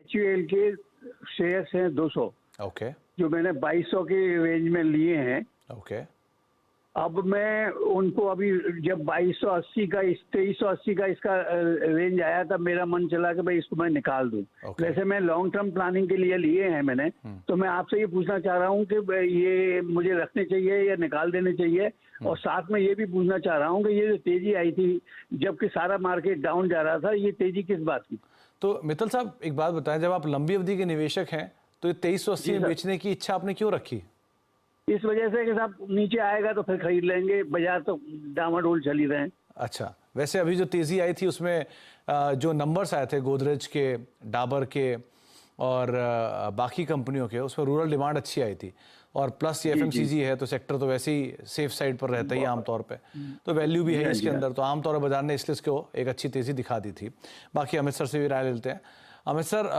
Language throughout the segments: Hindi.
HUL के शेयर्स हैं 200, ओके जो मैंने 2200 के रेंज में लिए हैं। ओके अब मैं उनको अभी जब 2280 का 2380 का इसका रेंज आया तब मेरा मन चला कि भाई इसको मैं निकाल दूं। Okay. वैसे मैं लॉन्ग टर्म प्लानिंग के लिए लिए हैं मैंने, तो मैं आपसे ये पूछना चाह रहा हूं कि ये मुझे रखने चाहिए या निकाल देने चाहिए, और साथ में ये भी पूछना चाह रहा हूं कि ये जो तेजी आई थी जबकि सारा मार्केट डाउन जा रहा था, ये तेजी किस बात की? तो मित्तल साहब एक बात बताएं, जब आप लंबी अवधि के निवेशक हैं तो ये 2380 में बेचने की इच्छा आपने क्यों रखी? इस वजह से कि साहब नीचे आएगा तो फिर खरीद लेंगे, बाजार तो डामाडोल चल ही रहे हैं। अच्छा, वैसे अभी जो तेजी आई थी उसमें जो नंबर्स आए थे गोदरेज के, डाबर के और बाकी कंपनियों के, उसमें रूरल डिमांड अच्छी आई थी, और प्लस ये FMCG है तो सेक्टर तो वैसे ही सेफ साइड पर रहता ही आमतौर पे, तो वैल्यू भी है इसके अंदर, तो आमतौर पर बाजार ने इसलिए इसको एक अच्छी तेज़ी दिखा दी थी। बाकी अमित सर से भी राय लेते हैं। अमित सर,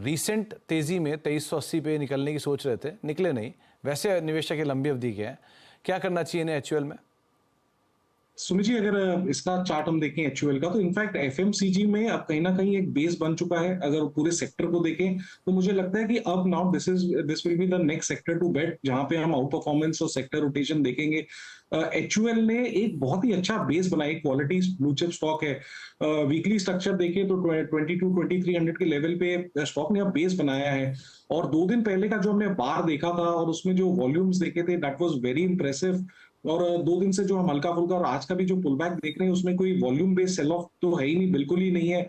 रीसेंट तेज़ी में 2380 पे निकलने की सोच रहे थे, निकले नहीं, वैसे निवेशक के लंबी अवधि के हैं, क्या करना चाहिए इन्हें HUL में? सुमित जी, अगर इसका चार्ट हम देखें HUL का, तो इनफैक्ट FMCG में अब कहीं ना कहीं एक बेस बन चुका है। अगर पूरे सेक्टर को देखें तो मुझे लगता है कि अब now this will be the next sector to bet, जहां पे हम आउट परफॉर्मेंस और सेक्टर रोटेशन देखेंगे। HUL ने एक बहुत ही अच्छा बेस बनाया, क्वालिटी ब्लू चिप स्टॉक है। वीकली स्ट्रक्चर देखें तो 2200-2300 के लेवल पे स्टॉक ने अब बेस बनाया है, और 2 दिन पहले का जो हमने बार देखा था और उसमें जो वॉल्यूम्स देखे थे, दैट वाज वेरी इंप्रेसिव। और 2 दिन से जो हम हल्का फुल्का और आज का भी जो पुल बैक देख रहे हैं, उसमें कोई वॉल्यूम बेस्ड सेल ऑफ तो है ही नहीं, बिल्कुल ही नहीं है।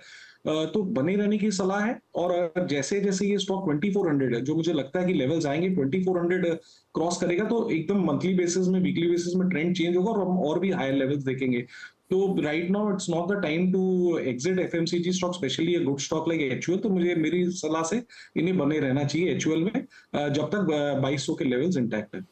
तो बने रहने की सलाह है, और जैसे जैसे ये स्टॉक 2400 है, जो मुझे लगता है कि लेवल्स आएंगे, 2400 क्रॉस करेगा तो एकदम मंथली बेसिस में, वीकली बेसिस में ट्रेंड चेंज होगा, और हम और भी हायर लेवल्स देखेंगे। तो right now it's not the time to exit FMCG stock, specially a good stock like HUL। तो मेरी सलाह से इन्हें बने रहना चाहिए HUL में, जब तक 2200 के लेवल्स इंटैक्ट है।